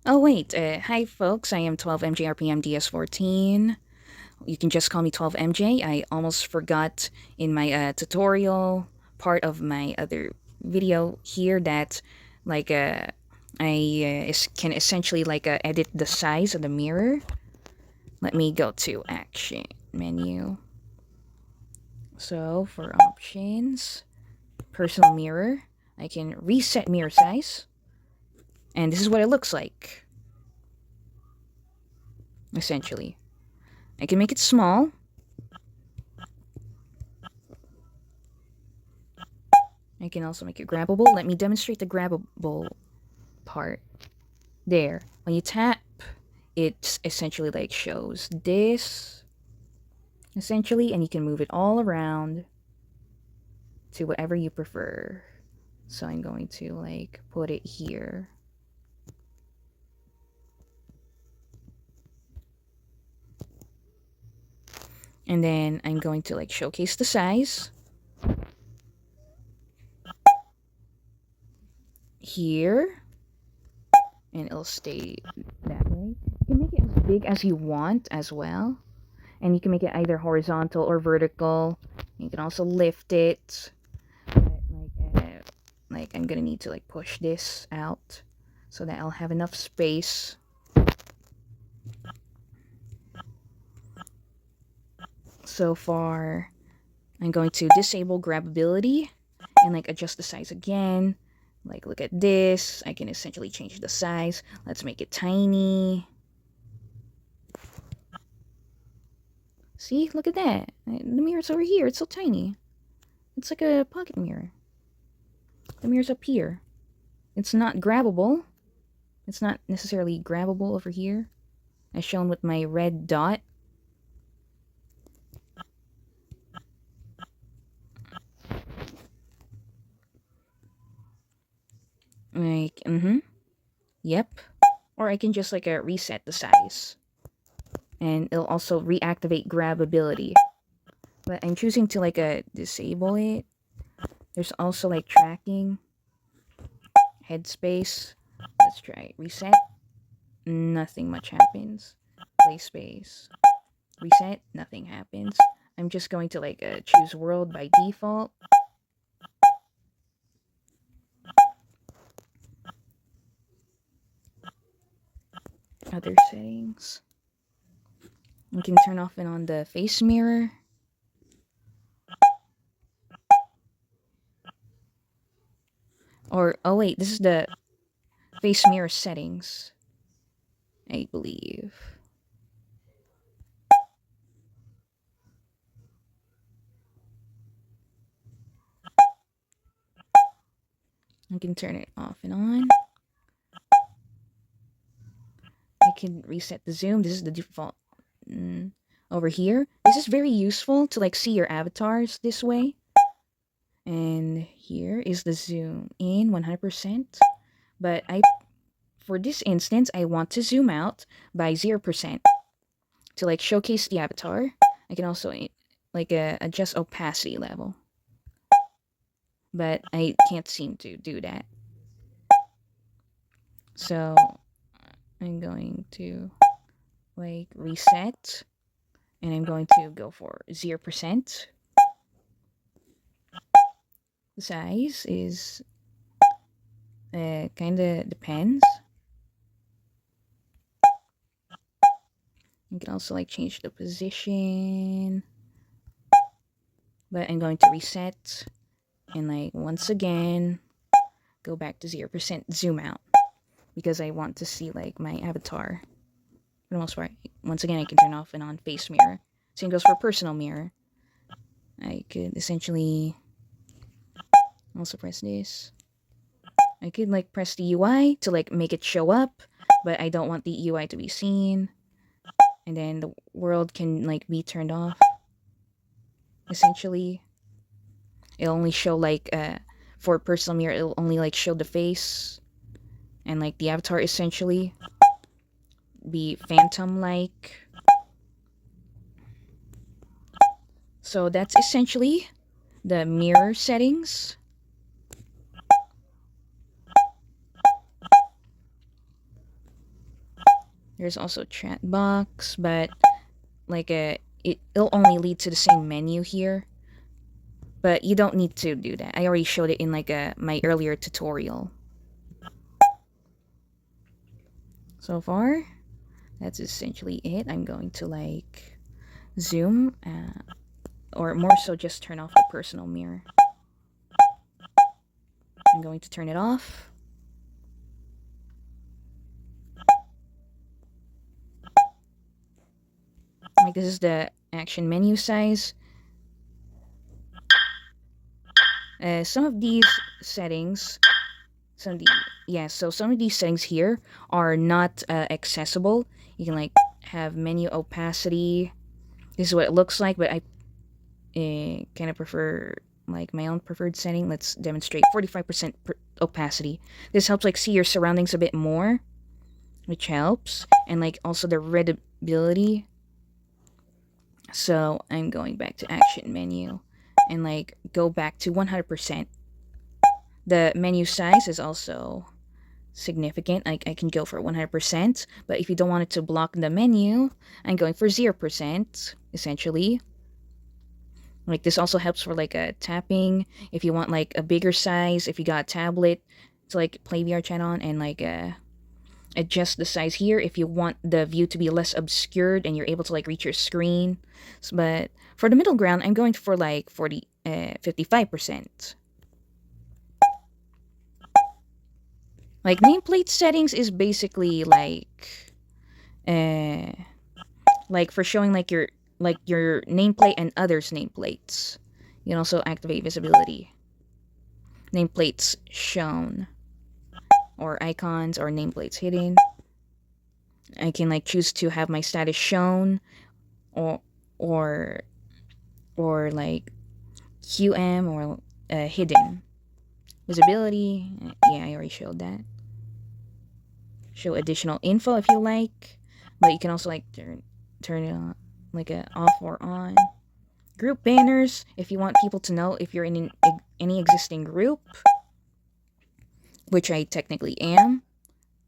Oh wait, hi folks, I am 12MJRPMDS14. You can just call me 12MJ. I almost forgot in my tutorial part of my other video here that like can essentially edit the size of the mirror. Let me go to action menu. So for options, personal mirror, I can reset mirror size, and this is what it looks like essentially. I can make it small. I can also make it grabbable. Let me demonstrate the grabbable part. There. When you tap, it essentially like shows this, essentially, and you can move it all around to whatever you prefer. So I'm going to like put it here. And then I'm going to like showcase the size. Here. And it'll stay that way. You can make it as big as you want as well. And you can make it either horizontal or vertical. You can also lift it. Like I'm gonna need to like push this out so that I'll have enough space. So far, I'm going to disable grabbability and like adjust the size again. Like look at this, I can essentially change the size. Let's make it tiny. See, look at that. The mirror's over here, it's so tiny. It's like a pocket mirror. The mirror's up here. It's not grabbable. It's not necessarily grabbable over here, as shown with my red dot. Like, yep. Or I can just like reset the size. And it'll also reactivate grabbability. But I'm choosing to like disable it. There's also like tracking, headspace. Let's try it. Reset. Nothing much happens. Play space. Reset. Nothing happens. I'm just going to like choose world by default. Other settings. We can turn off and on the face mirror. Or, oh wait, this is the face mirror settings, I believe. I can turn it off and on. I can reset the zoom. This is the default over here. This is very useful to like see your avatars this way. And here is the zoom in 100%. But for this instance, I want to zoom out by 0% to like showcase the avatar. I can also like adjust opacity level. But I can't seem to do that. So I'm going to like reset, and I'm going to go for 0%. The size is kind of depends. You can also like change the position, but I'm going to reset and like once again go back to 0% zoom out because I want to see like my avatar for the most part. Once again, I can turn off and on face mirror. Same goes for personal mirror. I could essentially also press this. I could like press the UI to like make it show up, but I don't want the UI to be seen. And then the world can like be turned off. Essentially, it'll only show like for personal mirror, it'll only like show the face and like the avatar essentially be phantom like. So that's essentially the mirror settings. Here's also chat box, but like it'll only lead to the same menu here. But you don't need to do that. I already showed it in like my earlier tutorial. So far, that's essentially it. I'm going to like zoom, or more so just turn off the personal mirror. I'm going to turn it off. Like this is the action menu size. Some of these settings, some of these settings here are not accessible. You can like have menu opacity. This is what it looks like, but I kind of prefer like my own preferred setting. Let's demonstrate 45% opacity. This helps like see your surroundings a bit more, which helps, and like also the readability. So I'm going back to action menu and like go back to 100%. The menu size is also significant. Like I can go for 100%, but if you don't want it to block the menu, I'm going for 0%, essentially. Like this also helps for like a tapping if you want like a bigger size, if you got a tablet to like play VrChat on, and like adjust the size here if you want the view to be less obscured and you're able to like reach your screen. But for the middle ground, I'm going for like 55%. Like nameplate settings is basically like for showing like your nameplate and others' nameplates. You can also activate visibility. Nameplates shown, or icons or nameplates hidden. I can like choose to have my status shown, or like QM, or hidden. Visibility, yeah, I already showed that. Show additional info if you like, but you can also like turn it on, like off or on. Group banners if you want people to know if you're in any existing group, which I technically am.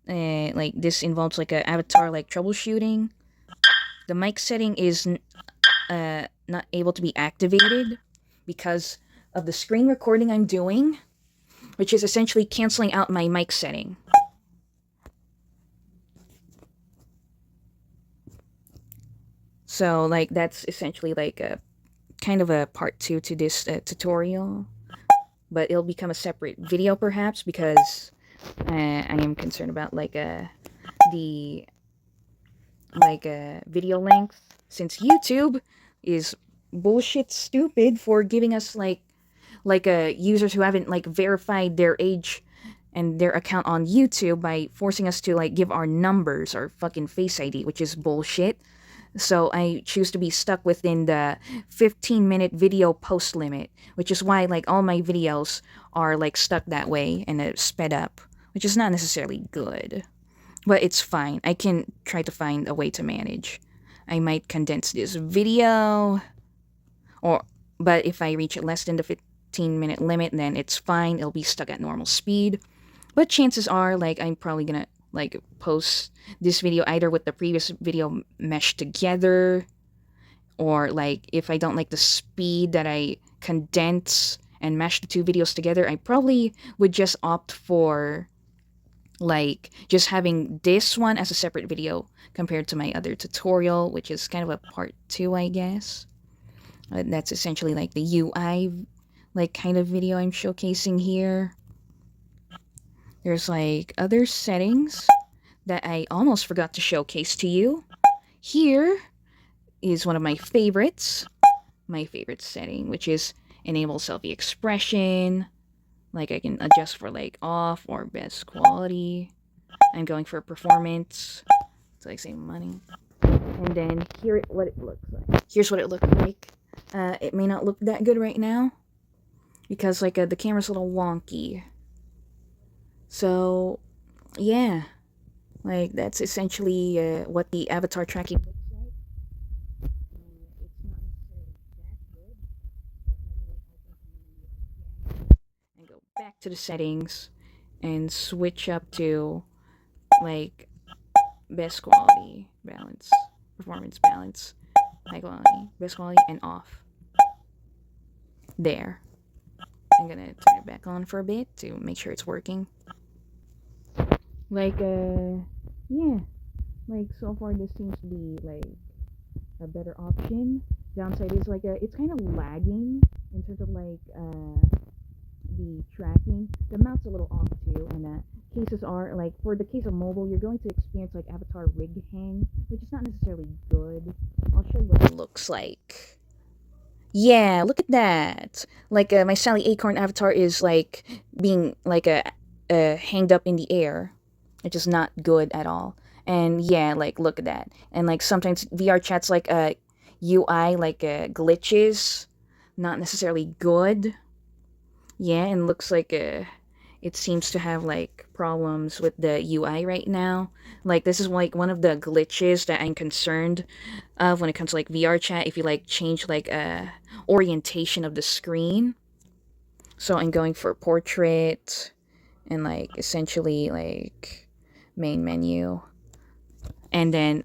Like this involves like a avatar like troubleshooting. The mic setting is not able to be activated because of the screen recording I'm doing, which is essentially canceling out my mic setting. So like that's essentially like a kind of a part 2 to this tutorial, but it'll become a separate video perhaps, because I am concerned about like the video length, since YouTube is bullshit stupid for giving us like users who haven't like verified their age and their account on YouTube by forcing us to like give our numbers or fucking Face ID, which is bullshit. So I choose to be stuck within the 15-minute video post limit, which is why like all my videos are like stuck that way and sped up, which is not necessarily good. But it's fine. I can try to find a way to manage. I might condense this video, but if I reach less than the 15-minute limit, then it's fine. It'll be stuck at normal speed. But chances are, like, I'm probably gonna like post this video either with the previous video meshed together, or like if I don't like the speed that I condense and mesh the two videos together, I probably would just opt for like just having this one as a separate video compared to my other tutorial, which is kind of a part 2, I guess. That's essentially like the UI like kind of video I'm showcasing here. There's like other settings that I almost forgot to showcase to you. Here is one of my favorites, my favorite setting, which is enable selfie expression. Like I can adjust for like off or best quality. I'm going for performance, so like save money. And then here's what it looks like. Here's what it looked like. It may not look that good right now because like the camera's a little wonky. So yeah, like that's essentially what the avatar tracking looks like. It's not necessarily that good, and go back to the settings and switch up to like best quality, balance, performance, balance, high quality, best quality, and off. There. I'm gonna turn it back on for a bit to make sure it's working. Like, yeah. Like, so far this seems to be, like, a better option. Downside is, like, it's kind of lagging in terms of, like, the tracking. The mount's a little off, too, and, cases are, like, for the case of mobile, you're going to experience, like, avatar rig hang, which is not necessarily good. I'll show you what it looks like. Yeah, look at that. Like, my Sally Acorn avatar is, like, being, like, hanged up in the air, which is not good at all. And, yeah, like, look at that. And, like, sometimes VrChat's, like, UI, like, glitches, not necessarily good. Yeah, and looks like, it seems to have, like, problems with the UI right now. Like, this is, like, one of the glitches that I'm concerned of when it comes to, like, VrChat, if you, like, change, like, orientation of the screen. So I'm going for portrait and, like, essentially, like, main menu. And then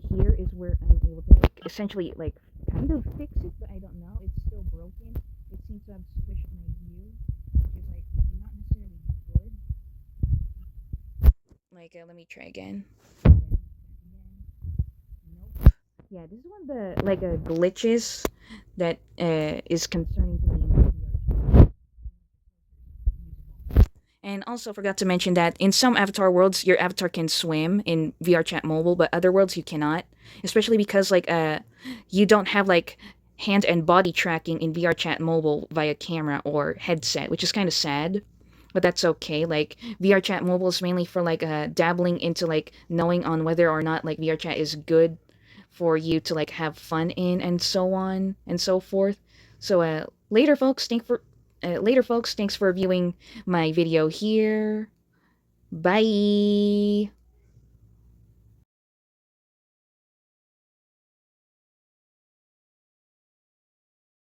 here is where I'm able to, like, essentially, like, kind of fix it, but I don't know. It's still broken. It seems to have squished my view, which is, like, not necessarily good. Like, let me try again. Nope. Yeah, this is one of the, like, glitches that is concerning to me in VR. And also forgot to mention that in some avatar worlds, your avatar can swim in VrChat Mobile, but other worlds you cannot. Especially because, like, you don't have, like, hand and body tracking in VrChat Mobile via camera or headset, which is kind of sad. But that's okay. Like, VrChat Mobile is mainly for, like, dabbling into, like, knowing on whether or not, like, VrChat is good for you to, like, have fun in, and so on and so forth. So, later, folks. Thanks for viewing my video here. Bye!